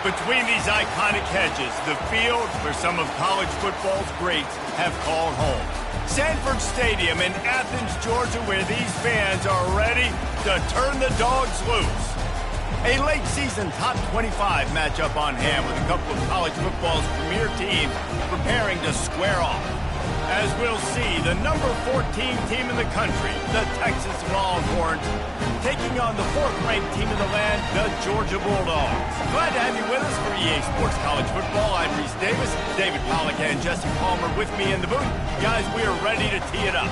Between these iconic hedges, the field where some of college football's greats have called home. Sanford Stadium in Athens, Georgia, where these fans are ready to turn the dogs loose. A late-season top 25 matchup on hand with a couple of college football's premier teams preparing to square off. As we'll see, the number 14 team in the country, the Texas Longhorns, taking on the 4th-ranked team in the land, the Georgia Bulldogs. Glad to have you with us for EA Sports College Football. I'm Reese Davis, David Pollack and Jesse Palmer with me in the booth. Guys, we are ready to tee it up.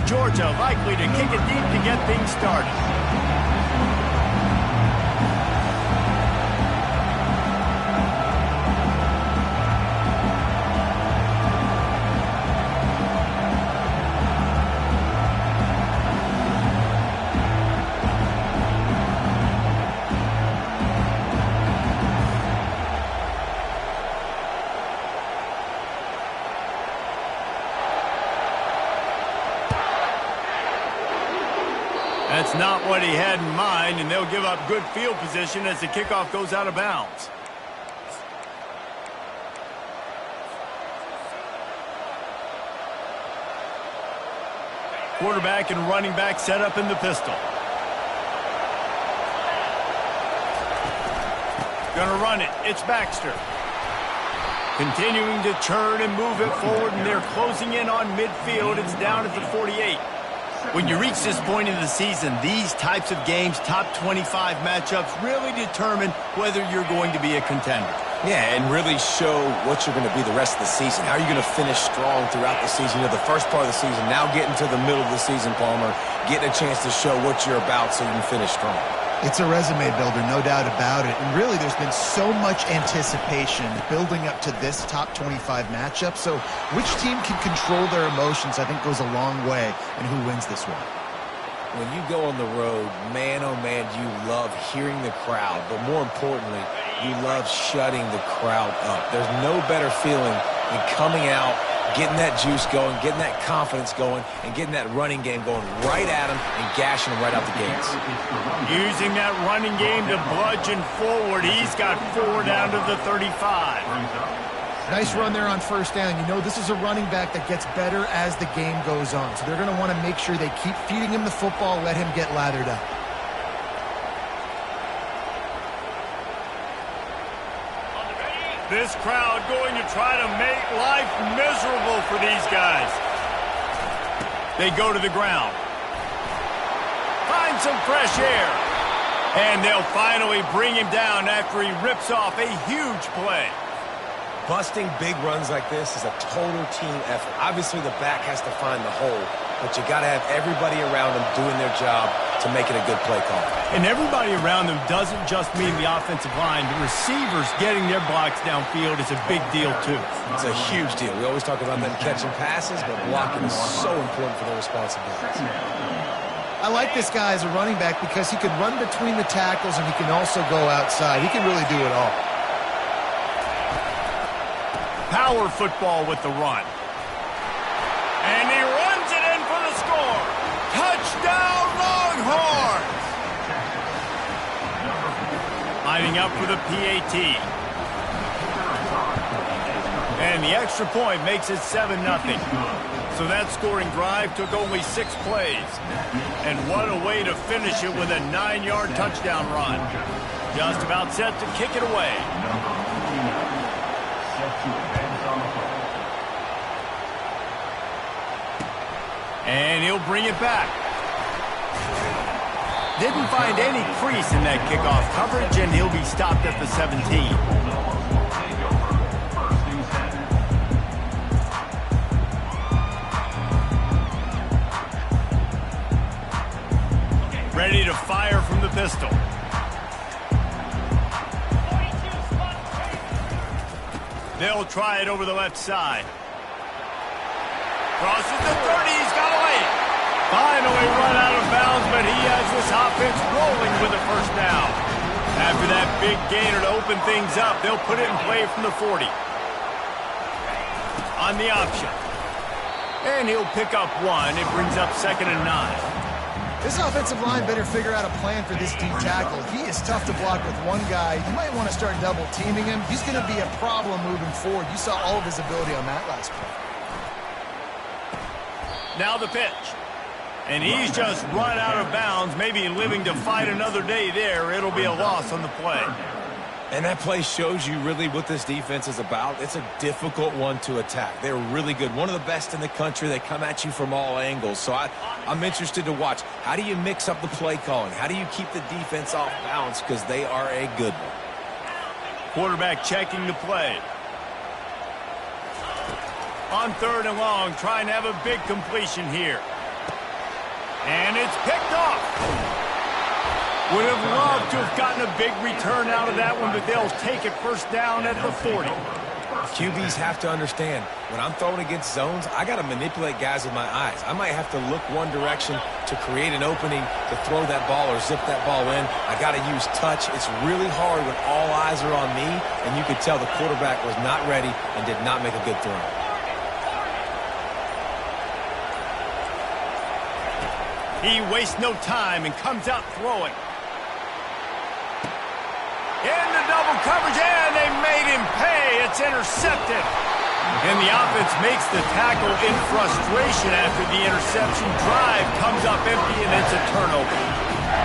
Georgia likely to kick it deep to get things started. That's not what he had in mind, and they'll give up good field position as the kickoff goes out of bounds. Quarterback and running back set up in the pistol. Gonna run it. It's Baxter. Continuing to churn and move it forward, and they're closing in on midfield. It's down at the 48. When you reach this point in the season, these types of games, top 25 matchups, really determine whether you're going to be a contender. Yeah, and really show what you're going to be the rest of the season. How are you going to finish strong throughout the season? You know, the first part of the season, now getting to the middle of the season, Palmer, getting a chance to show what you're about so you can finish strong. It's a resume builder, no doubt about it. And really, there's been so much anticipation building up to this top 25 matchup. So which team can control their emotions, I think, goes a long way in who wins this one. When you go on the road, man, oh man, you love hearing the crowd. But more importantly, you love shutting the crowd up. There's no better feeling than coming out, getting that juice going, getting that confidence going, and getting that running game going right at them and gashing them right out the gates. Using that running game to bludgeon forward. He's got 4 down to the 35. Nice run there on first down. You know, this is a running back that gets better as the game goes on. So they're going to want to make sure they keep feeding him the football, let him get lathered up. This crowd going to try to make life miserable for these guys. They go to the ground. Find some fresh air. And they'll finally bring him down after he rips off a huge play. Busting big runs like this is a total team effort. Obviously, the back has to find the hole, but you got to have everybody around them doing their job to make it a good play call. And everybody around them doesn't just mean the offensive line. The receivers getting their blocks downfield is a big deal, too. It's a huge deal. We always talk about them catching passes, but blocking is so important for their responsibilities. I like this guy as a running back because he can run between the tackles and he can also go outside. He can really do it all. Power football with the run. And he runs it in for the score. Touchdown, Longhorns! Lining up for the PAT. And the extra point makes it 7-0. So that scoring drive took only 6 plays. And what a way to finish it with a 9-yard touchdown run. Just about set to kick it away. And he'll bring it back. Didn't find any crease in that kickoff coverage, and he'll be stopped at the 17. Ready to fire from the pistol. They'll try it over the left side. Crosses the 30. He's got away. Finally run out of bounds, but he has this offense rolling with a first down. After that big gainer to open things up, they'll put it in play from the 40. On the option. And he'll pick up one. It brings up 2nd and 9. This offensive line better figure out a plan for this D tackle. He is tough to block with one guy. You might want to start double teaming him. He's going to be a problem moving forward. You saw all of his ability on that last play. Now the pitch. And he's just run out of bounds, maybe living to fight another day there. It'll be a loss on the play. And that play shows you really what this defense is about. It's a difficult one to attack. They're really good. One of the best in the country. They come at you from all angles. So I'm interested to watch. How do you mix up the play calling? How do you keep the defense off balance? Because they are a good one. Quarterback checking the play. On 3rd and long, trying to have a big completion here. And it's picked off. Would have loved to have gotten a big return out of that one, but they'll take it first down at the 40. QBs have to understand, when I'm throwing against zones, I got to manipulate guys with my eyes. I might have to look one direction to create an opening to throw that ball or zip that ball in. I got to use touch. It's really hard when all eyes are on me, and you could tell the quarterback was not ready and did not make a good throw. He wastes no time and comes out throwing. Into double coverage, and they made him pay. It's intercepted. And the offense makes the tackle in frustration after the interception. Drive comes up empty, and it's a turnover.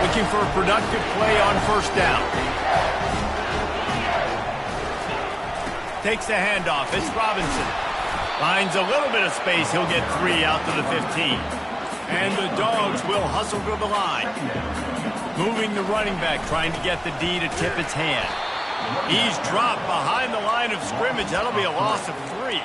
Looking for a productive play on first down. Takes the handoff. It's Robinson. Finds a little bit of space. He'll get 3 out to the 15. And the Dogs will hustle to the line. Moving the running back, trying to get the D to tip its hand. He's dropped behind the line of scrimmage. That'll be a loss of 3.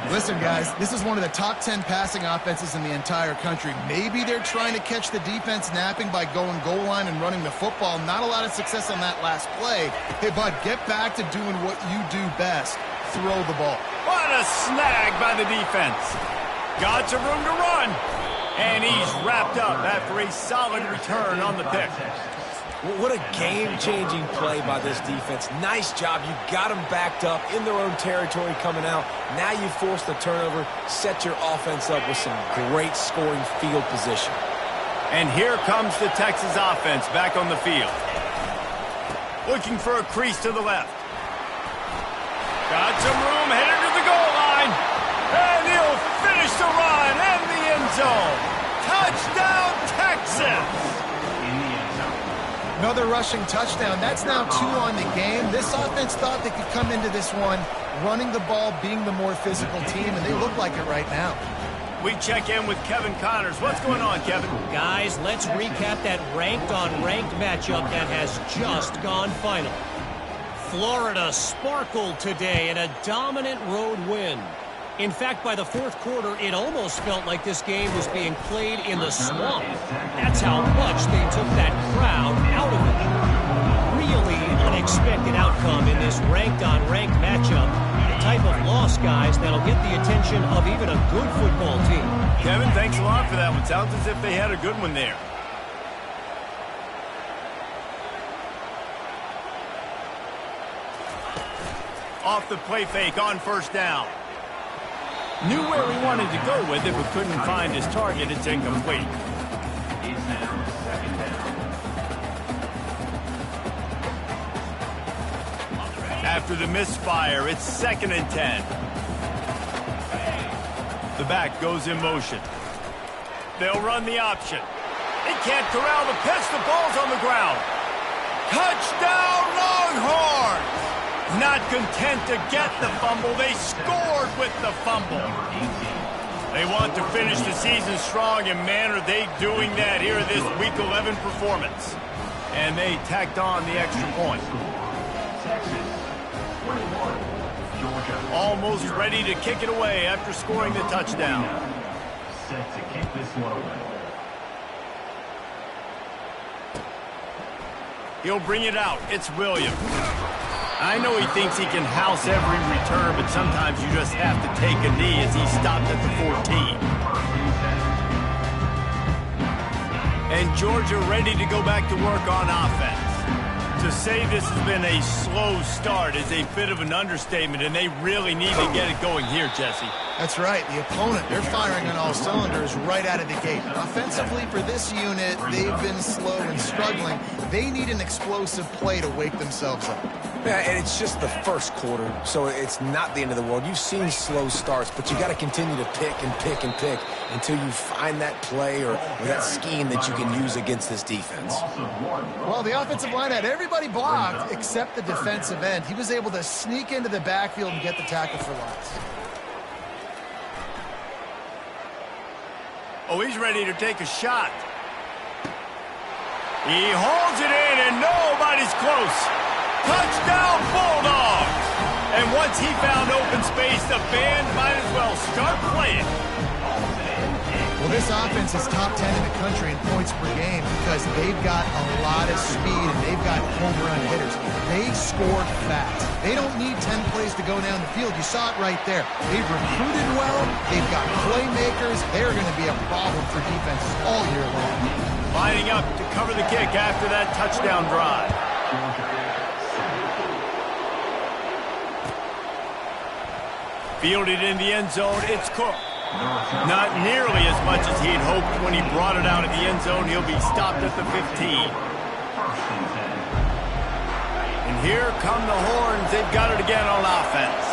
Listen, guys, this is one of the top 10 passing offenses in the entire country. Maybe they're trying to catch the defense napping by going goal line and running the football. Not a lot of success on that last play. Hey, bud, get back to doing what you do best. Throw the ball. What a snag by the defense. Got some room to run. And he's wrapped up after a solid return on the pick. What a game-changing play by this defense. Nice job. You got them backed up in their own territory coming out. Now you force the turnover, set your offense up with some great scoring field position. And here comes the Texas offense back on the field. Looking for a crease to the left. Got some room, headed to the goal line. And he'll finish the run and the end zone. Touchdown, Texas! Another rushing touchdown. That's now 2 on the game. This offense thought they could come into this one running the ball, being the more physical team, and they look like it right now. We check in with Kevin Connors. What's going on, Kevin? Guys, let's recap that ranked-on-ranked matchup that has just gone final. Florida sparkled today in a dominant road win. In fact, by the 4th quarter, it almost felt like this game was being played in the swamp. That's how much they took that crowd out of it. Really unexpected outcome in this ranked-on-ranked matchup. The type of loss, guys, that'll get the attention of even a good football team. Kevin, thanks a lot for that one. Sounds as if they had a good one there. Off the play fake on first down. Knew where he wanted to go with it, but couldn't find his target. It's incomplete. After the misfire, it's 2nd and 10. The back goes in motion. They'll run the option. They can't corral the pitch. The ball's on the ground. Touchdown, Longhorns! Not content to get the fumble, they scored with the fumble. They want to finish the season strong, and man, are they doing that here in this Week 11 performance. And they tacked on the extra point. Almost ready to kick it away after scoring the touchdown. Set to kick this one away. He'll bring it out. It's Williams. I know he thinks he can house every return, but sometimes you just have to take a knee as he stopped at the 14. And Georgia ready to go back to work on offense. To say this has been a slow start is a bit of an understatement, and they really need to get it going here, Jesse. That's right. The opponent, they're firing on all cylinders right out of the gate. Offensively, for this unit, they've been slow and struggling. They need an explosive play to wake themselves up. Yeah, and it's just the first quarter, so it's not the end of the world. You've seen slow starts, but you got to continue to pick and pick and pick until you find that play or that scheme that you can use against this defense. Well, the offensive line had everybody blocked except the defensive end. He was able to sneak into the backfield and get the tackle for loss. Oh, he's ready to take a shot. He holds it in, and nobody's close. Touchdown, Bulldogs! And once he found open space, the band might as well start playing. Well, this offense is top 10 in the country in points per game because they've got a lot of speed and they've got home run hitters. They score fast. They don't need 10 plays to go down the field. You saw it right there. They've recruited well. They've got playmakers. They're going to be a problem for defenses all year long. Lining up to cover the kick after that touchdown drive. Fielded in the end zone, it's Cook. Not nearly as much as he'd hoped when he brought it out of the end zone. He'll be stopped at the 15. And here come the Horns. They've got it again on offense.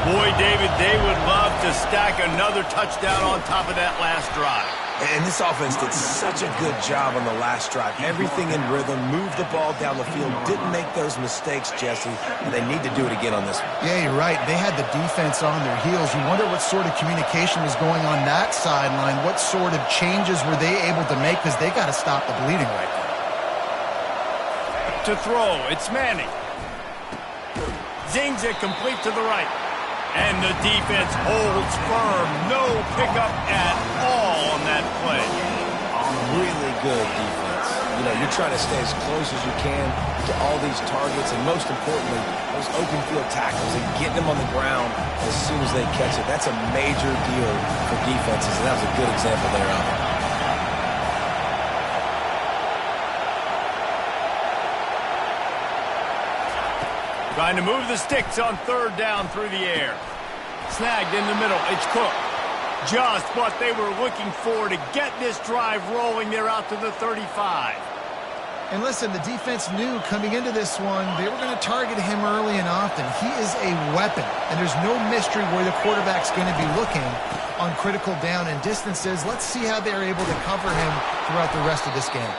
Boy, David, they would love to stack another touchdown on top of that last drive. And this offense did such a good job on the last drive. Everything in rhythm, moved the ball down the field, didn't make those mistakes, Jesse, and they need to do it again on this one. Yeah, you're right. They had the defense on their heels. You wonder what sort of communication was going on that sideline. What sort of changes were they able to make because they got to stop the bleeding right there. To throw, it's Manning. Zings it complete to the right. And the defense holds firm. No pickup at all on that play. Really good defense. You know, you're trying to stay as close as you can to all these targets, and most importantly, those open field tackles and getting them on the ground as soon as they catch it. That's a major deal for defenses, and that was a good example there of it. Trying to move the sticks on third down through the air. Snagged in the middle. It's Cook. Just what they were looking for to get this drive rolling. They're out to the 35. And listen, the defense knew coming into this one, they were going to target him early and often. He is a weapon, and there's no mystery where the quarterback's going to be looking on critical down and distances. Let's see how they're able to cover him throughout the rest of this game.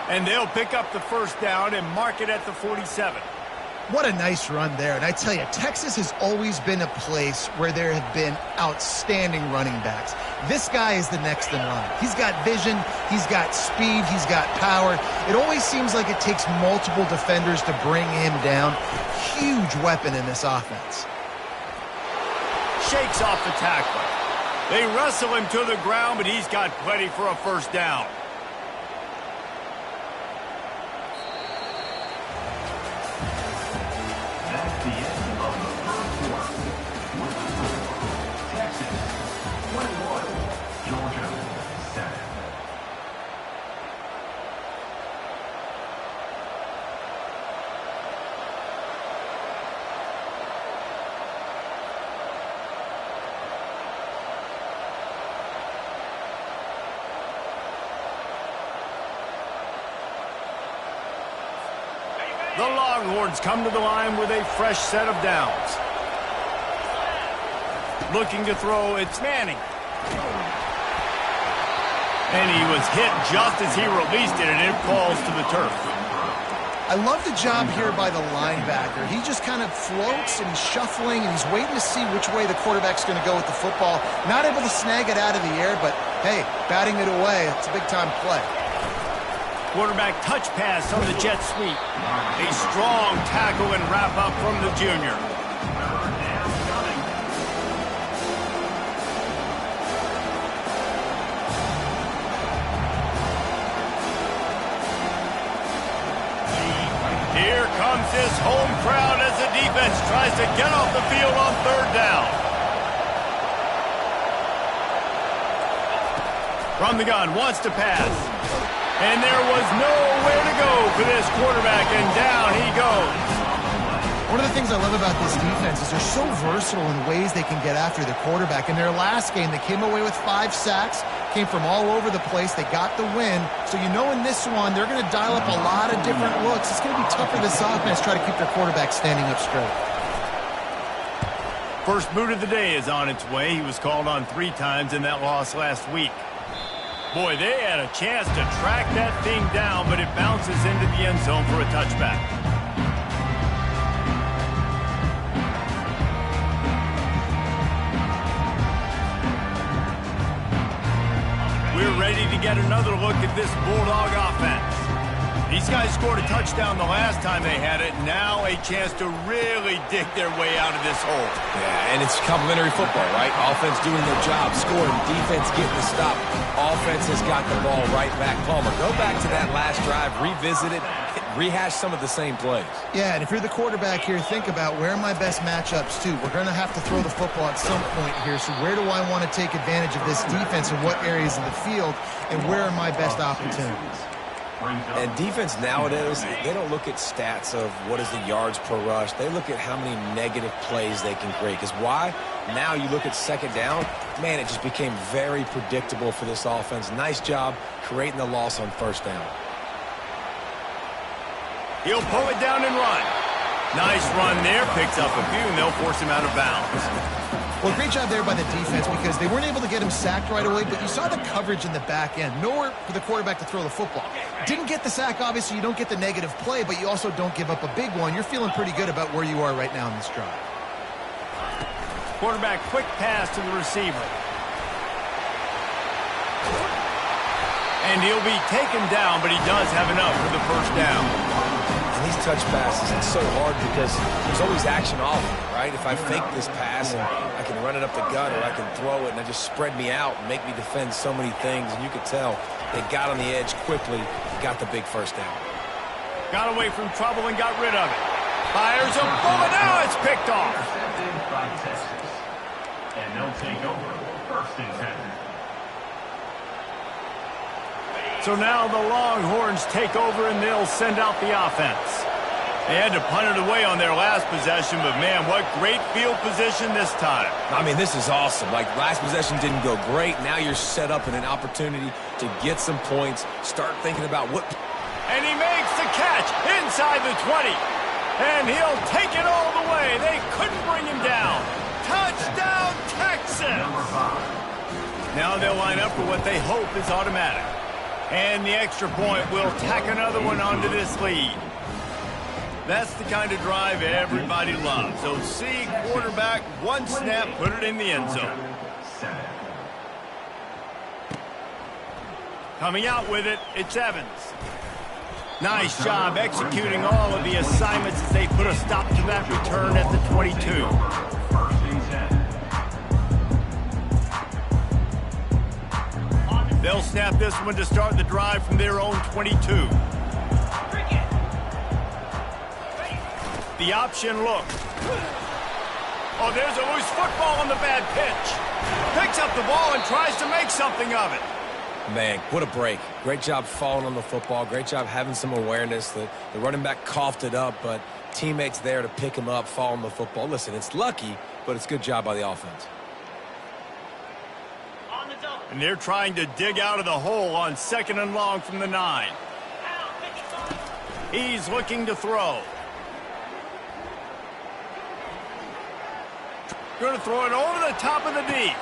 And they'll pick up the first down and mark it at the 47. What a nice run there. And I tell you, Texas has always been a place where there have been outstanding running backs. This guy is the next in line. He's got vision, he's got speed, he's got power. It always seems like it takes multiple defenders to bring him down. Huge weapon in this offense. Shakes off the tackler. They wrestle him to the ground, but he's got plenty for a first down. The Longhorns come to the line with a fresh set of downs. Looking to throw, it's Manning. And he was hit just as he released it, and it falls to the turf. I love the job here by the linebacker. He just kind of floats and he's shuffling and he's waiting to see which way the quarterback's going to go with the football. Not able to snag it out of the air, but hey, batting it away, it's a big-time play. Quarterback touch pass on the jet sweep. A strong tackle and wrap up from the junior. Here comes his home crowd as defense tries to get off the field on third down. From the gun, wants to pass. And there was nowhere to go for this quarterback, and down he goes. One of the things I love about this defense is they're so versatile in ways they can get after the quarterback. In their last game, they came away with 5 sacks, came from all over the place. They got the win. So you know in this one, they're going to dial up a lot of different looks. It's going to be tough for this offense to try to keep their quarterback standing up straight. First boot of the day is on its way. He was called on 3 times in that loss last week. Boy, they had a chance to track that thing down, but it bounces into the end zone for a touchback. We're ready to get another look at this Bulldog offense. These guys scored a touchdown the last time they had it. Now a chance to really dig their way out of this hole. Yeah, and it's complementary football, right? Offense doing their job, scoring, defense getting the stop. Offense has got the ball right back. Palmer, go back to that last drive, revisit it, rehash some of the same plays. Yeah, and if you're the quarterback here, think about where are my best matchups too. We're going to have to throw the football at some point here, so where do I want to take advantage of this defense and what areas of the field, and where are my best opportunities? And defense nowadays, they don't look at stats of what is the yards per rush. They look at how many negative plays they can create. Because why? Now you look at second down, man, it just became very predictable for this offense. Nice job creating the loss on first down. He'll pull it down and run. Nice run there. Picks up a few, and they'll force him out of bounds. Well, great job there by the defense because they weren't able to get him sacked right away, but you saw the coverage in the back end. Nowhere for the quarterback to throw the football. Didn't get the sack, obviously. You don't get the negative play, but you also don't give up a big one. You're feeling pretty good about where you are right now in this drive. Quarterback quick pass to the receiver. And he'll be taken down, but he does have enough for the first down. And these touch passes, it's so hard because there's always action off of it, right? If I fake this pass and I can run it up the gut or I can throw it and it just spread me out and make me defend so many things. And you could tell they got on the edge quickly, got the big first down. Got away from trouble and got rid of it. Fires a bullet, now it's picked off. And they'll take over first and 10. So now the Longhorns take over and they'll send out the offense. They had to punt it away on their last possession, but man, what great field position this time. I mean, this is awesome. Like, last possession didn't go great. Now you're set up in an opportunity to get some points, start thinking about what... And he makes the catch inside the 20. And he'll take it all the way. They couldn't bring him down. Touchdown, Texas! Now they'll line up for what they hope is automatic. And the extra point will tack another one onto this lead. That's the kind of drive everybody loves. So see quarterback, one snap, put it in the end zone. Coming out with it, it's Evans. Nice job executing all of the assignments as they put a stop to that return at the 22. They'll snap this one to start the drive from their own 22. The option look. Oh, there's a loose football on the bad pitch. Picks up the ball and tries to make something of it. Man, what a break. Great job falling on the football. Great job having some awareness. The running back coughed it up, but teammates there to pick him up, fall on the football. Listen, it's lucky, but it's a good job by the offense. And they're trying to dig out of the hole on 2nd and long from the 9. He's looking to throw. Going to throw it over the top of the D.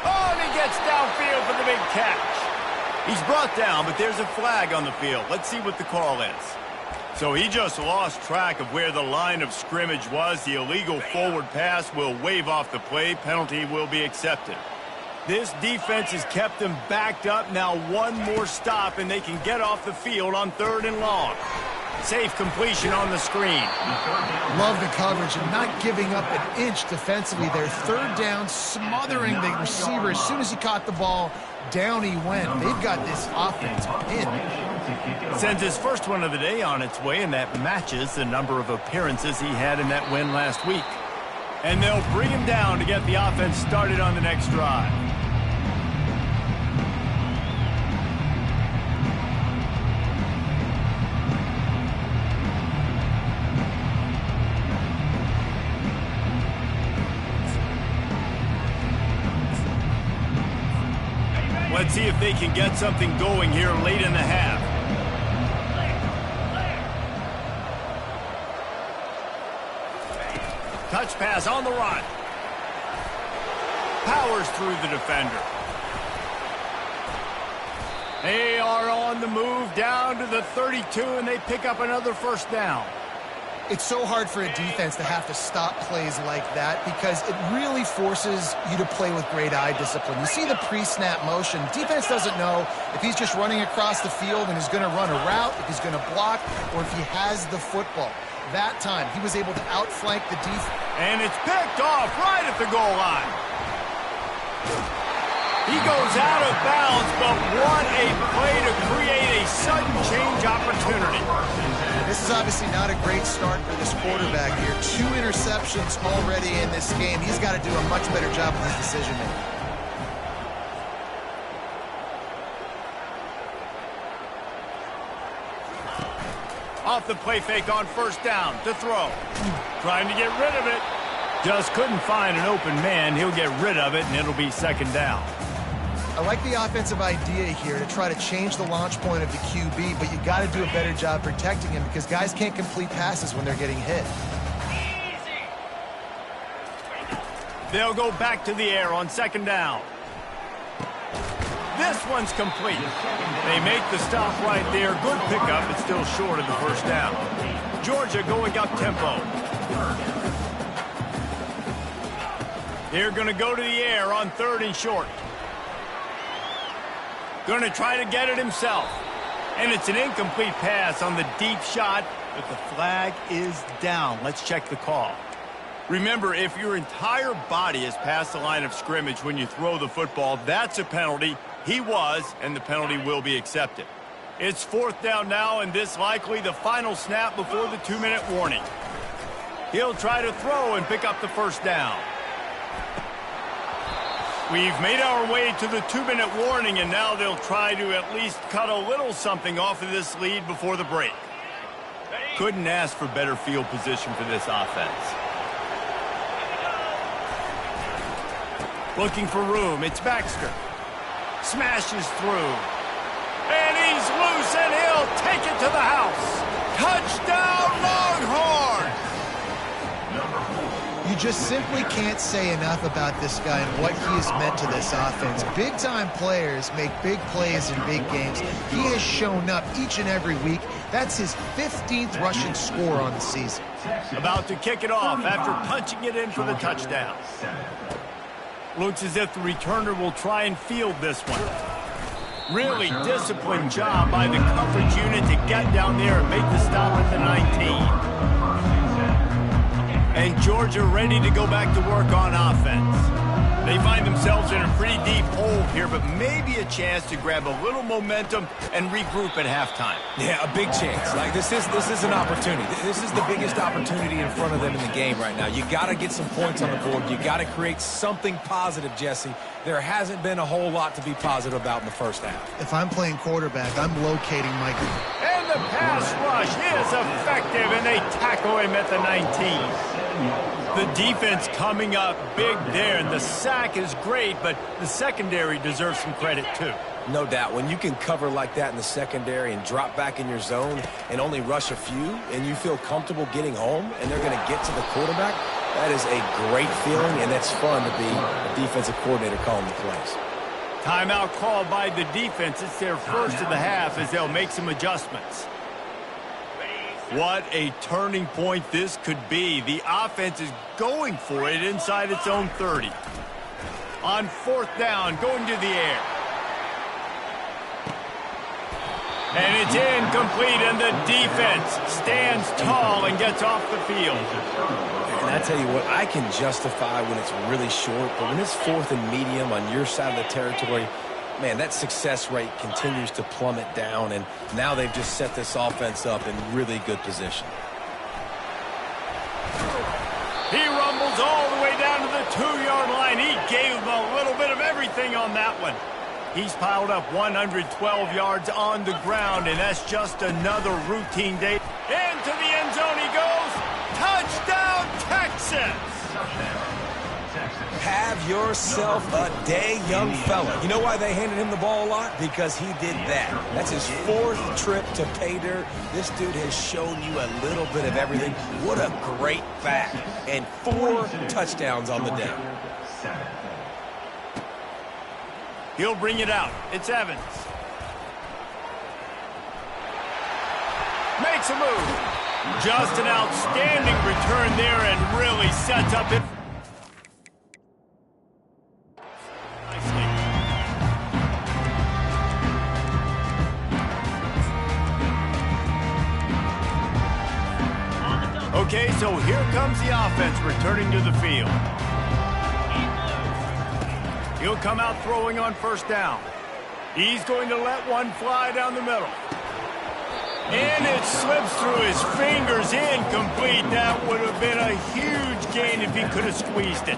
Oh, and he gets downfield for the big catch. He's brought down, but there's a flag on the field. Let's see what the call is. So he just lost track of where the line of scrimmage was. The illegal forward pass will wave off the play. Penalty will be accepted. This defense has kept them backed up. Now one more stop, and they can get off the field on 3rd and long. Safe completion on the screen. Love the coverage and not giving up an inch defensively there. Third down, smothering the receiver. As soon as he caught the ball, down he went. They've got this offense pinned. Sends his first one of the day on its way, and that matches the number of appearances he had in that win last week. And they'll bring him down to get the offense started on the next drive. Let's see if they can get something going here late in the half. Touch pass on the run. Powers through the defender. They are on the move down to the 32, and they pick up another first down. It's so hard for a defense to have to stop plays like that because it really forces you to play with great eye discipline. You see the pre-snap motion. Defense doesn't know if he's just running across the field and is going to run a route, if he's going to block, or if he has the football. That time, he was able to outflank the defense. And it's picked off right at the goal line. He goes out of bounds, but what a play to create a sudden change opportunity. This is obviously not a great start for this quarterback here. 2 interceptions already in this game. He's got to do a much better job with his decision-making. Off the play fake on first down to throw. Trying to get rid of it. Just couldn't find an open man. He'll get rid of it, and it'll be second down. I like the offensive idea here to try to change the launch point of the QB, but you got to do a better job protecting him because guys can't complete passes when they're getting hit. They'll go back to the air on second down. This one's complete. They make the stop right there. Good pickup, but still short of the first down. Georgia going up tempo. They're going to go to the air on 3rd and short. Going to try to get it himself. And it's an incomplete pass on the deep shot, but the flag is down. Let's check the call. Remember, if your entire body is past the line of scrimmage when you throw the football, that's a penalty. He was, and the penalty will be accepted. It's 4th down now, and this likely the final snap before the 2-minute warning. He'll try to throw and pick up the first down. We've made our way to the 2-minute warning, and now they'll try to at least cut a little something off of this lead before the break. Couldn't ask for better field position for this offense. Looking for room. It's Baxter. Smashes through. And he's loose, and he'll take it to the house. Touchdown, Longhorn! You just simply can't say enough about this guy and what he has meant to this offense. Big-time players make big plays in big games. He has shown up each and every week. That's his 15th rushing score on the season. About to kick it off after punching it in for the touchdown. Looks as if the returner will try and field this one. Really disciplined job by the coverage unit to get down there and make the stop at the 19. And Georgia ready to go back to work on offense. They find themselves in a pretty deep hole here, but maybe a chance to grab a little momentum and regroup at halftime. Yeah, a big chance. Like this is an opportunity. This is the biggest opportunity in front of them in the game right now. You got to get some points on the board. You got to create something positive, Jesse. There hasn't been a whole lot to be positive about in the first half. If I'm playing quarterback, I'm locating Michael. And the pass rush is effective, and they tackle him at the 19. The defense coming up big there, and the sack is great, but the secondary deserves some credit too. No doubt. When you can cover like that in the secondary and drop back in your zone and only rush a few, and you feel comfortable getting home, and they're going to get to the quarterback, that is a great feeling, and that's fun to be a defensive coordinator calling the plays. Timeout called by the defense. It's their first of the half as they'll make some adjustments. What a turning point this could be. The offense is going for it inside its own 30. On 4th down, going to the air. And it's incomplete, and the defense stands tall and gets off the field. And I tell you what, I can justify when it's really short, but when it's 4th and medium on your side of the territory, man, that success rate continues to plummet down, and now they've just set this offense up in really good position. He rumbles all the way down to the 2-yard line. He gave him a little bit of everything on that one. He's piled up 112 yards on the ground, and that's just another routine day. Into the end zone he goes. Touchdown, Texas! Have yourself a day, young fella. You know why they handed him the ball a lot? Because he did that. That's his 4th trip to pay dirt. This dude has shown you a little bit of everything. What a great back. And 4 touchdowns on the day. He'll bring it out. It's Evans. Makes a move. Just an outstanding return there and really sets up it. Okay, so here comes the offense returning to the field. He'll come out throwing on 1st down. He's going to let one fly down the middle. And it slips through his fingers, incomplete. That would have been a huge gain if he could have squeezed it.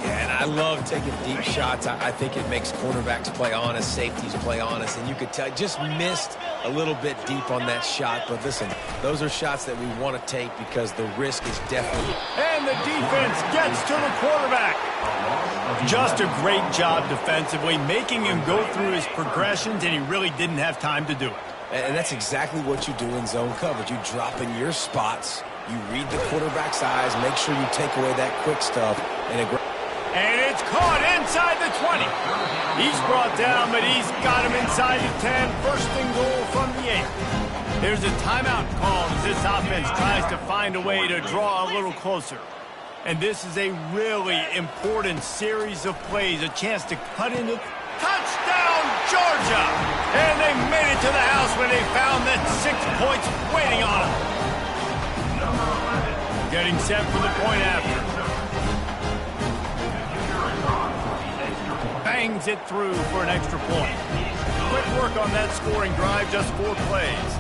Yeah, and I love taking deep shots. I think it makes cornerbacks play honest, safeties play honest, and you could tell just missed a little bit deep on that shot. But listen, those are shots that we want to take because the risk is definitely... And the defense gets to the quarterback. Just a great job defensively, making him go through his progressions, and he really didn't have time to do it. And that's exactly what you do in zone coverage. You drop in your spots, you read the quarterback's eyes, make sure you take away that quick stuff. And it's caught inside the 20. He's brought down, but he's got him inside the 10. 1st and goal from the 8. There's a timeout called as this offense tries to find a way to draw a little closer. And this is a really important series of plays, a chance to cut into... Touchdown, Georgia! And they made it to the house when they found that 6 points waiting on them. Getting set for the point after. Bangs it through for an extra point. Quick work on that scoring drive, just 4 plays.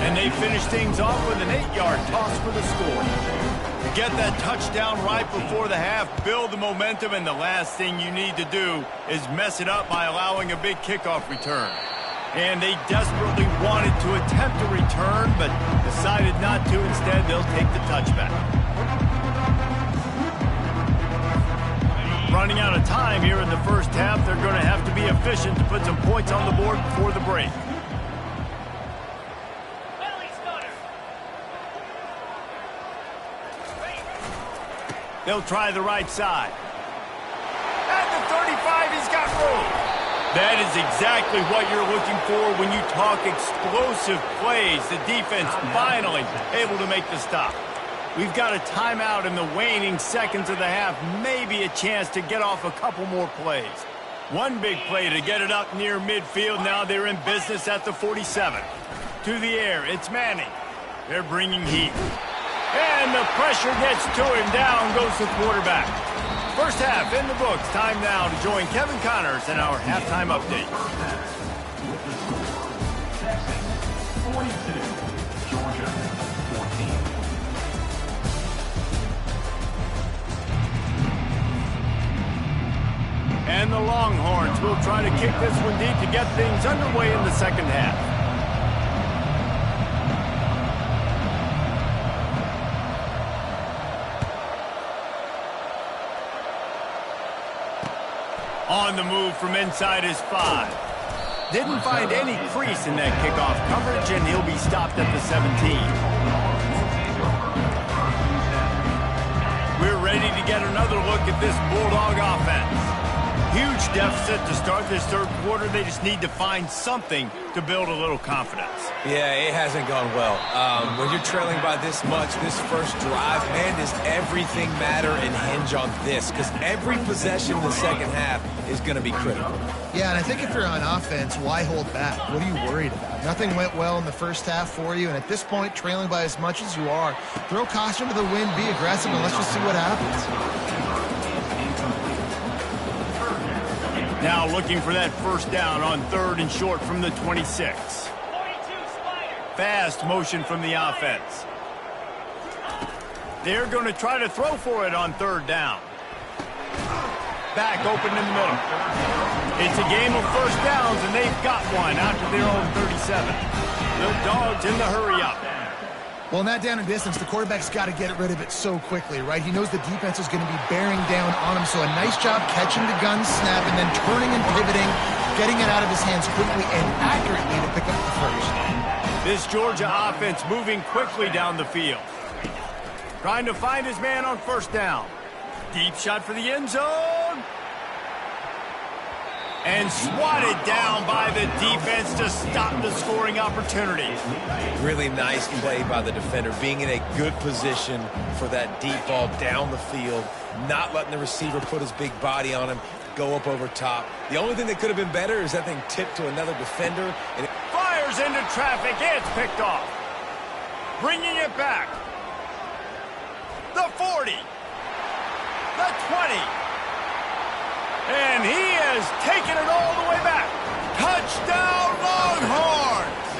And they finish things off with an 8-yard toss for the score. Get that touchdown right before the half, build the momentum, and the last thing you need to do is mess it up by allowing a big kickoff return. And they desperately wanted to attempt a return, but decided not to. Instead, they'll take the touchback. Running out of time here in the 1st half, they're going to have to be efficient to put some points on the board before the break. They'll try the right side. At the 35, he's got room. That is exactly what you're looking for when you talk explosive plays. The defense finally able to make the stop. We've got a timeout in the waning seconds of the half. Maybe a chance to get off a couple more plays. One big play to get it up near midfield. Now they're in business at the 47. To the air, it's Manning. They're bringing heat. And the pressure gets to him. Down goes the quarterback. 1st half in the books. Time now to join Kevin Connors in our halftime update. Texas 42, Georgia 14. And the Longhorns will try to kick this one deep to get things underway in the 2nd half. On the move from inside his 5. Didn't find any crease in that kickoff coverage, and he'll be stopped at the 17. We're ready to get another look at this Bulldog offense. Huge deficit to start this third quarter. They just need to find something to build a little confidence. Yeah, it hasn't gone well. When you're trailing by this much, this first drive, man, does everything matter and hinge on this? Because every possession in the second half is going to be critical. Yeah, and I think if you're on offense, why hold back? What are you worried about? Nothing went well in the first half for you, and at this point, trailing by as much as you are, throw caution to the wind, be aggressive, and let's just see what happens. Now looking for that first down on 3rd and short from the 26. Fast motion from the offense. They're going to try to throw for it on 3rd down. Back open in the middle. It's a game of first downs, and they've got one out to their own 37. The Dogs in the hurry up. Well, in that down and distance, the quarterback's got to get rid of it so quickly, right? He knows the defense is going to be bearing down on him, so a nice job catching the gun snap and then turning and pivoting, getting it out of his hands quickly and accurately to pick up the first. This Georgia offense moving quickly down the field. Trying to find his man on first down. Deep shot for the end zone. And swatted down by the defense to stop the scoring opportunity. Really nice play by the defender, being in a good position for that deep ball down the field, not letting the receiver put his big body on him, go up over top. The only thing that could have been better is that thing tipped to another defender. And fires into traffic. It's picked off. Bringing it back. The 40. The 20. And he has taken it all the way back. Touchdown, Longhorns!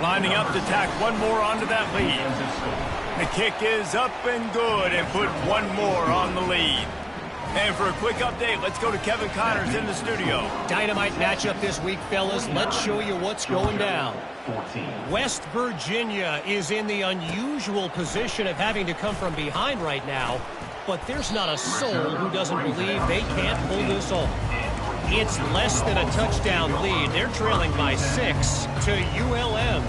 Lining up to tack one more onto that lead. The kick is up and good and put one more on the lead. And for a quick update, let's go to Kevin Connors in the studio. Dynamite matchup this week, fellas. Let's show you what's going down. West Virginia is in the unusual position of having to come from behind right now, but there's not a soul who doesn't believe they can't pull this off. It's less than a touchdown lead. They're trailing by 6 to ULM.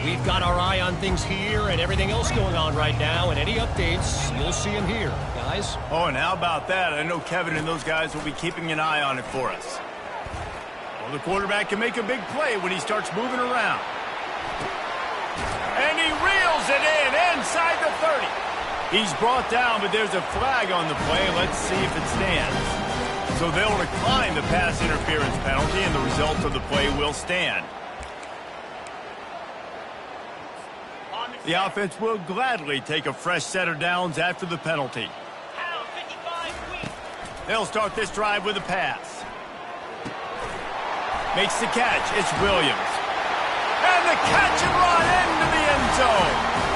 We've got our eye on things here and everything else going on right now, and any updates, you'll see them here, guys. Oh, and how about that? I know Kevin and those guys will be keeping an eye on it for us. Well, the quarterback can make a big play when he starts moving around. And he reels it in inside the 30. He's brought down, but there's a flag on the play. Let's see if it stands. So they'll decline the pass interference penalty, and the result of the play will stand. The offense will gladly take a fresh set of downs after the penalty. They'll start this drive with a pass. Makes the catch. It's Williams. And the catch and run into the end zone.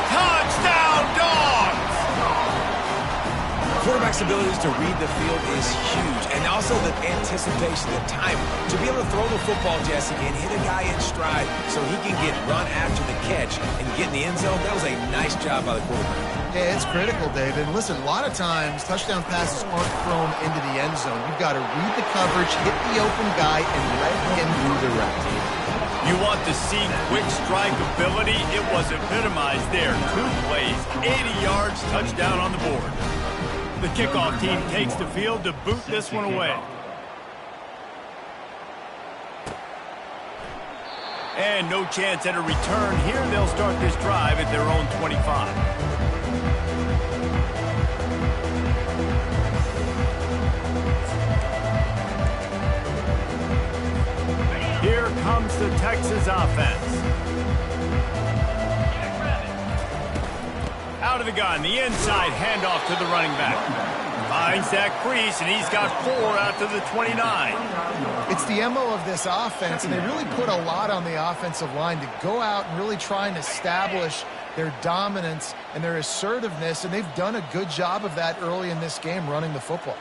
Touchdown, Dogs! Quarterback's abilities to read the field is huge, and also the anticipation, the timing. To be able to throw the football, Jesse, and hit a guy in stride so he can get run after the catch and get in the end zone, that was a nice job by the quarterback. Yeah, it's critical, David. Listen, a lot of times touchdown passes aren't thrown into the end zone. You've got to read the coverage, hit the open guy, and let him do the rest. You want to see quick strike ability? It was epitomized there. 2 plays, 80 yards, touchdown on the board. The kickoff team takes the field to boot this one away. And no chance at a return here. They'll start this drive at their own 25. Here comes the Texas offense. Out of the gun, the inside handoff to the running back. Finds that crease, and he's got 4 out to the 29. It's the MO of this offense, and they really put a lot on the offensive line to go out and really try and establish their dominance and their assertiveness, and they've done a good job of that early in this game running the football.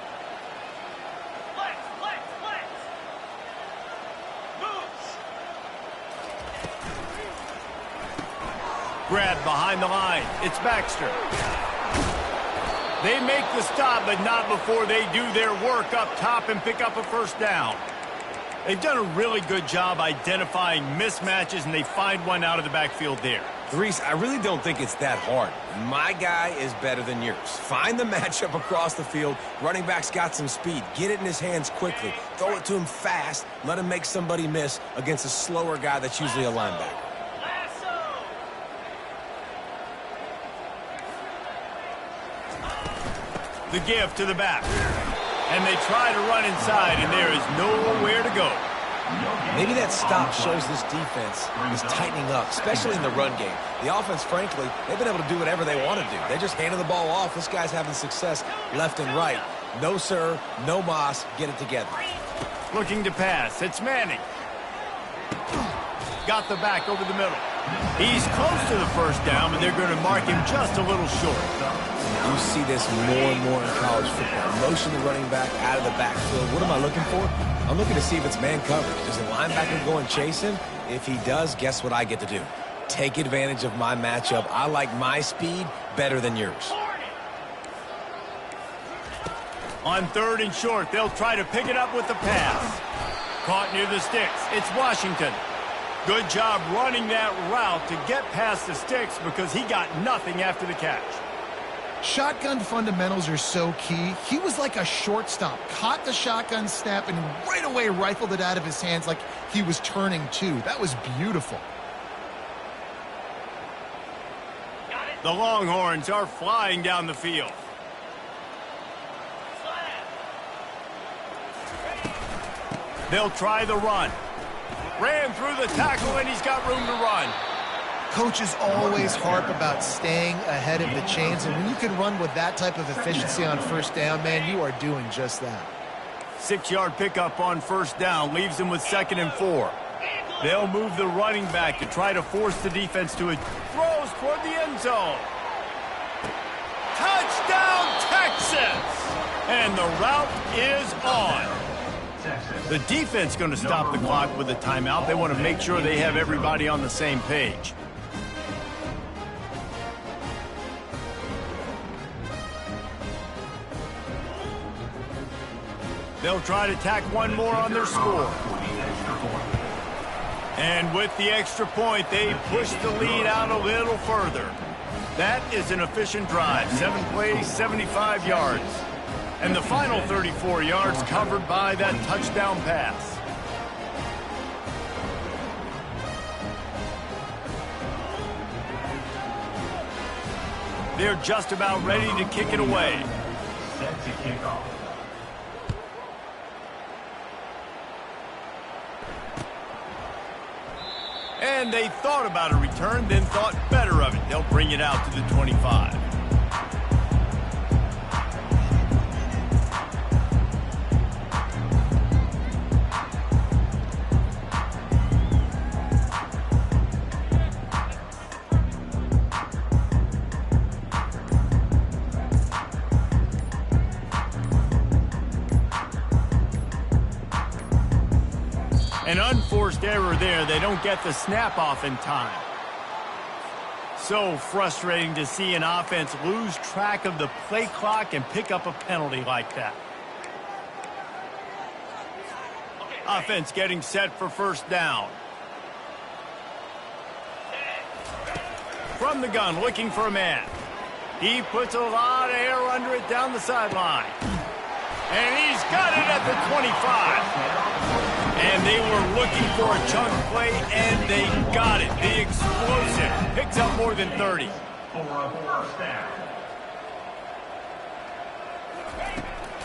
Grab behind the line. It's Baxter. They make the stop, but not before they do their work up top and pick up a first down. They've done a really good job identifying mismatches, and they find one out of the backfield there. Reese, I really don't think it's that hard. My guy is better than yours. Find the matchup across the field. Running back's got some speed. Get it in his hands quickly. Throw it to him fast. Let him make somebody miss against a slower guy that's usually a linebacker. The give to the back. And they try to run inside, and there is nowhere to go. Maybe that stop shows this defense is tightening up, especially in the run game. The offense, frankly, they've been able to do whatever they want to do. They just handed the ball off. This guy's having success left and right. No, sir. No, Moss. Get it together. Looking to pass. It's Manning. Got the back over the middle. He's close to the first down, but they're going to mark him just a little short. You see this more and more in college football. Motion the running back out of the backfield. What am I looking for? I'm looking to see if it's man coverage. Does the linebacker go and chase him? If he does, guess what I get to do? Take advantage of my matchup. I like my speed better than yours. On 3rd and short, they'll try to pick it up with the pass. Caught near the sticks. It's Washington. Good job running that route to get past the sticks because he got nothing after the catch. Shotgun fundamentals are so key. He was like a shortstop. Caught the shotgun snap and right away rifled it out of his hands like he was turning two. That was beautiful. The Longhorns are flying down the field. They'll try the run. Ran through the tackle, and he's got room to run. Coaches always harp about staying ahead of the chains, and when you can run with that type of efficiency on first down, man, you are doing just that. 6-yard pickup on first down leaves them with 2nd and 4. They'll move the running back to try to force the defense to it. Throws toward the end zone. Touchdown, Texas! And the route is on. The defense going to stop the clock with a timeout. They want to make sure they have everybody on the same page. They'll try to tack one more on their score. And with the extra point, they push the lead out a little further. That is an efficient drive. 7 plays, 75 yards. And the final 34 yards covered by that touchdown pass. They're just about ready to kick it away. Set to kick off. And they thought about a return, then thought better of it. They'll bring it out to the 25. An unforced error there. They don't get the snap off in time. So frustrating to see an offense lose track of the play clock and pick up a penalty like that. Offense getting set for first down. From the gun, looking for a man. He puts a lot of air under it down the sideline. And he's got it at the 25. And they were looking for a chunk play, and they got it. The explosive picks up more than 30. For a first down.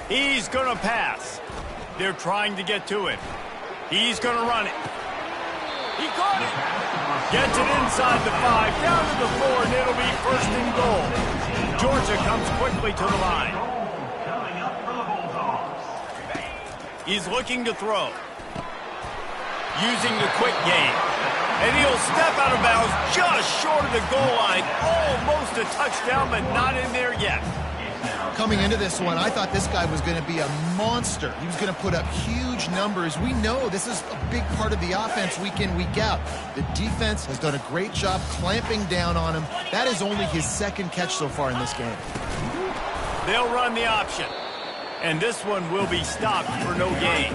He's going to pass. They're trying to get to him. He's going to run it. He caught it. Gets it inside the 5, down to the 4, and it'll be 1st and goal. Georgia comes quickly to the line. Coming up for the Bulldogs. He's looking to throw. Using the quick game. And he'll step out of bounds just short of the goal line. Almost a touchdown, but not in there yet. Coming into this one, I thought this guy was going to be a monster. He was going to put up huge numbers. We know this is a big part of the offense week in, week out. The defense has done a great job clamping down on him. That is only his 2nd catch so far in this game. They'll run the option. And this one will be stopped for no gain.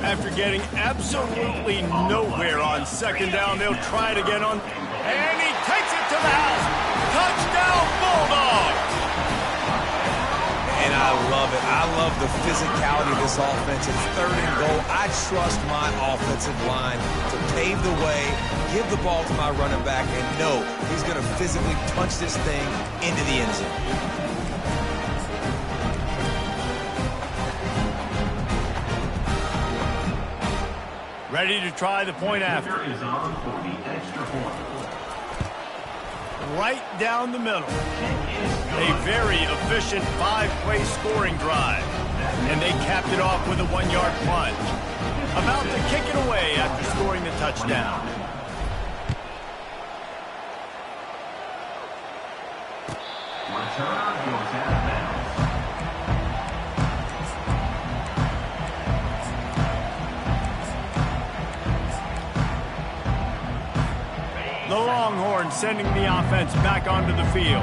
After getting absolutely nowhere on 2nd down, they'll try it again on. And he takes it to to the house. Touchdown, Bulldogs! And I love it. I love the physicality of this offense. It's 3rd and goal. I trust my offensive line to pave the way, give the ball to my running back, and know he's going to physically punch this thing into the end zone. Ready to try the point after. Is on for the extra point. Right down the middle. A very efficient 5-play scoring drive. And they capped it off with a 1-yard plunge. About to kick it away after scoring the touchdown. Return goes out of bounds. The Longhorns sending the offense back onto the field.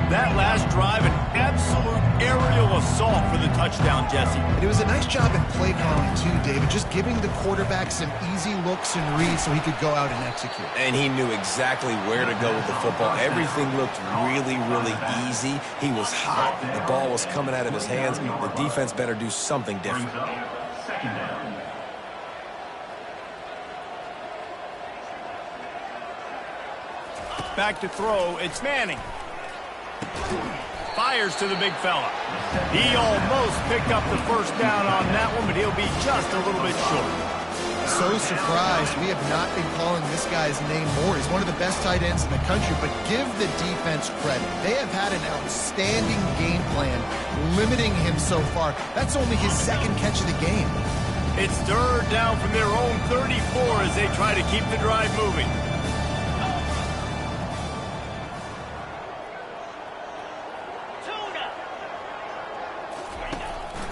That last drive, an absolute aerial assault for the touchdown, Jesse. It was a nice job in play calling, too, David, just giving the quarterback some easy looks and reads so he could go out and execute. And he knew exactly where to go with the football. Everything looked really, really easy. He was hot. The ball was coming out of his hands. The defense better do something different. Second down. Back to throw, it's Manning. Fires to the big fella. He almost picked up the first down on that one, but he'll be just a little bit short. So surprised we have not been calling this guy's name more. He's one of the best tight ends in the country, but give the defense credit. They have had an outstanding game plan limiting him so far. That's only his 2nd catch of the game. It's 3rd down from their own 34 as they try to keep the drive moving.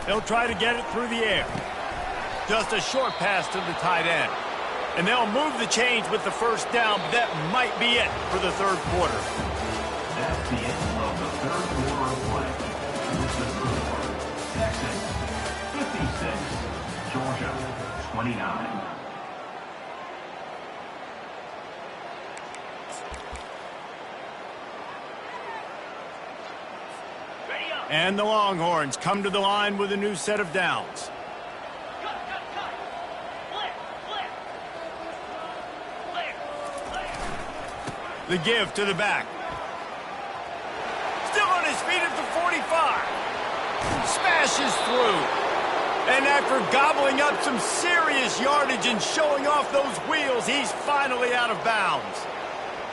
They'll try to get it through the air. Just a short pass to the tight end. And they'll move the chains with the first down, but that might be it for the 3rd quarter. That's the end of the 3rd quarter of play. With the score, Texas 56, Georgia 29. And the Longhorns come to the line with a new set of downs. The give to the back. Still on his feet at the 45. Smashes through. And after gobbling up some serious yardage and showing off those wheels, he's finally out of bounds.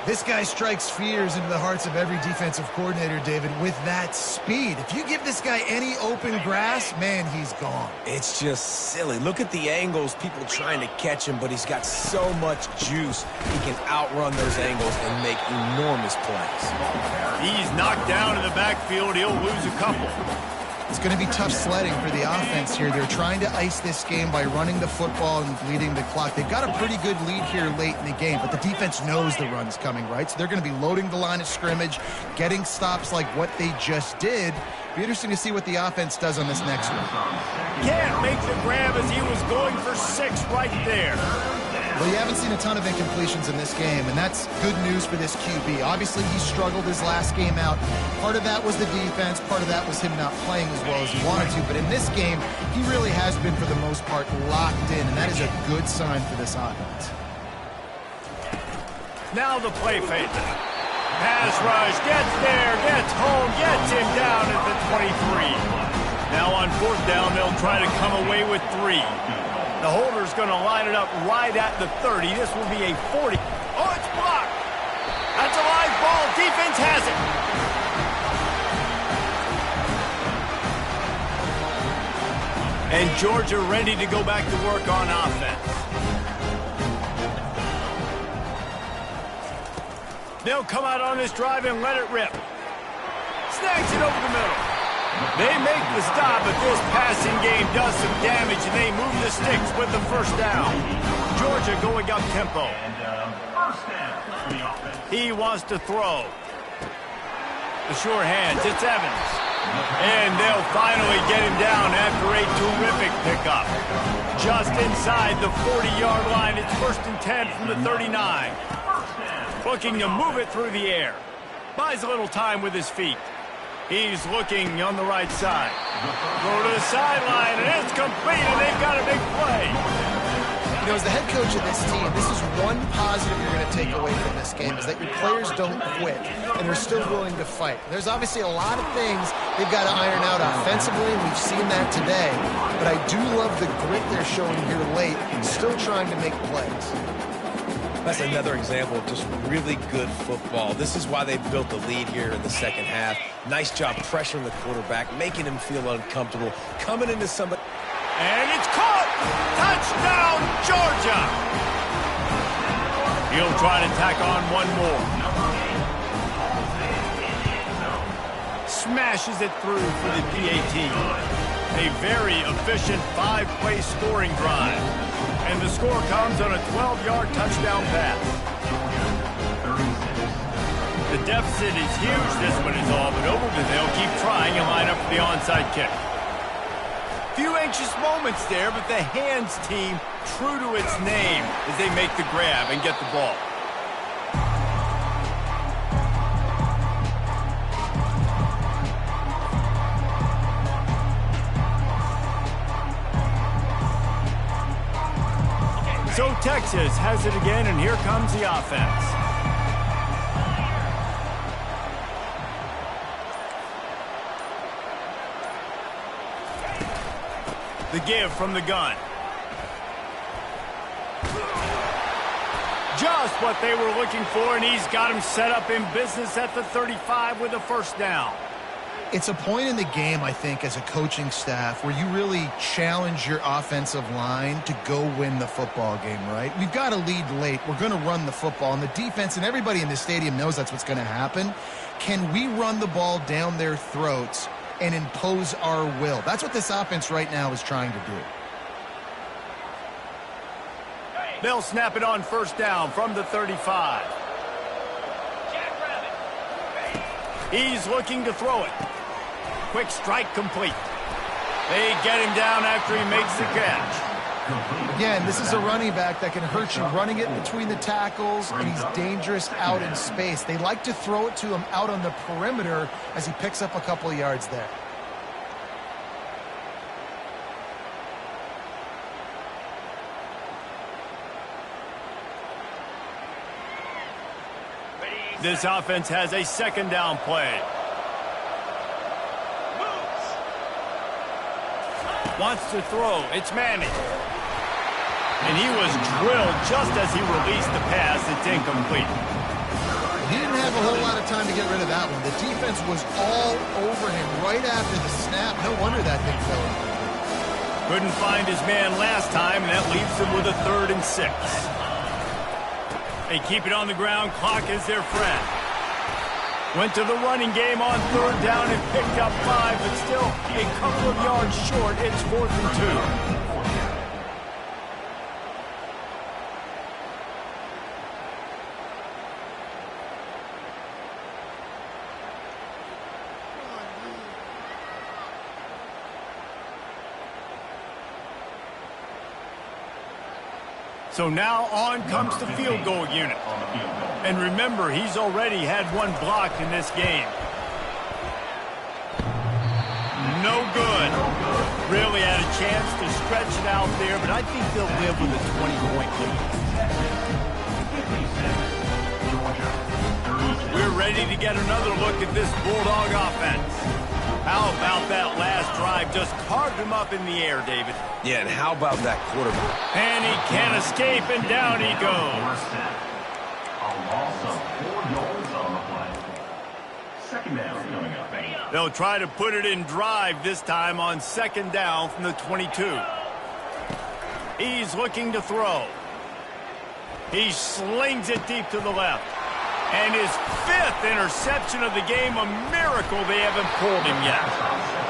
This guy strikes fears into the hearts of every defensive coordinator, David, with that speed. If you give this guy any open grass, man, he's gone. It's just silly. Look at the angles, people trying to catch him, but he's got so much juice. He can outrun those angles and make enormous plays. He's knocked down in the backfield. He'll lose a couple. It's going to be tough sledding for the offense here. They're trying to ice this game by running the football and leading the clock. They've got a pretty good lead here late in the game, but the defense knows the run's coming, right? So they're going to be loading the line of scrimmage, getting stops like what they just did. Be interesting to see what the offense does on this next one. Can't make the grab as he was going for 6 right there. Well, you haven't seen a ton of incompletions in this game, and that's good news for this QB. Obviously, he struggled his last game out. Part of that was the defense. Part of that was him not playing as well as he wanted to. But in this game, he really has been, for the most part, locked in, and that is a good sign for this offense. Now the play fake. Pass rush, gets there, gets home, gets him down at the 23. Now on 4th down, they'll try to come away with 3. The holder's going to line it up right at the 30. This will be a 40. Oh, it's blocked. That's a live ball. Defense has it. And Georgia ready to go back to work on offense. They'll come out on this drive and let it rip. Snags it over the middle. They make the stop, but this passing game does some damage, and they move the sticks with the first down. Georgia going up tempo. First down for the offense. He wants to throw. The sure hands, it's Evans. And they'll finally get him down after a terrific pickup. Just inside the 40-yard line, it's 1st and 10 from the 39. First down. Looking to move it through the air. Buys a little time with his feet. He's looking on the right side. Go to the sideline, and it's complete, and they've got a big play. You know, as the head coach of this team, this is one positive you're going to take away from this game, is that your players don't quit, and they're still willing to fight. There's obviously a lot of things they've got to iron out offensively, and we've seen that today. But I do love the grit they're showing here late, still trying to make plays. That's another example of just really good football. This is why they built the lead here in the second half. Nice job pressuring the quarterback, making him feel uncomfortable, coming into somebody. And it's caught! Touchdown, Georgia! He'll try to tack on one more. Smashes it through for the PAT. A very efficient 5-play scoring drive. And the score comes on a 12-yard touchdown pass. The deficit is huge. This one is all but over, but they'll keep trying and line up for the onside kick. Few anxious moments there, but the hands team true to its name as they make the grab and get the ball. So Texas has it again, and here comes the offense. The give from the gun. Just what they were looking for, and he's got him set up in business at the 35 with a first down. It's a point in the game, I think, as a coaching staff where you really challenge your offensive line to go win the football game, right? We've got a lead late. We're going to run the football, and the defense and everybody in the stadium knows that's what's going to happen. Can we run the ball down their throats and impose our will? That's what this offense right now is trying to do. They'll snap it on first down from the 35. He's looking to throw it. Quick strike complete. They get him down after he makes the catch. Again, this is a running back that can hurt you running it between the tackles, and he's dangerous out in space. They like to throw it to him out on the perimeter as he picks up a couple of yards there. This offense has a second down play. Wants to throw. It's Manning. And he was drilled just as he released the pass. It's incomplete. He didn't have a whole lot of time to get rid of that one. The defense was all over him right after the snap. No wonder that thing fell. Couldn't find his man last time, and that leaves him with a 3rd and 6. They keep it on the ground. Clock is their friend. Went to the running game on 3rd down and picked up 5, but still a couple of yards short. It's 4th and 2. So now on comes the field goal unit. And remember, he's already had one blocked in this game. No good. Really had a chance to stretch it out there, but I think they'll live with a 20-point lead. We're ready to get another look at this Bulldog offense. How about that last drive? Just carved him up in the air, David. Yeah, and how about that quarterback? And he can't escape, and down he goes. A loss of 4 yards on the play. Second down coming up. They'll try to put it in drive this time on second down from the 22. He's looking to throw. He slings it deep to the left. And his 5th interception of the game, a miracle they haven't pulled him yet.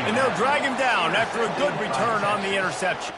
And they'll drag him down after a good return on the interception.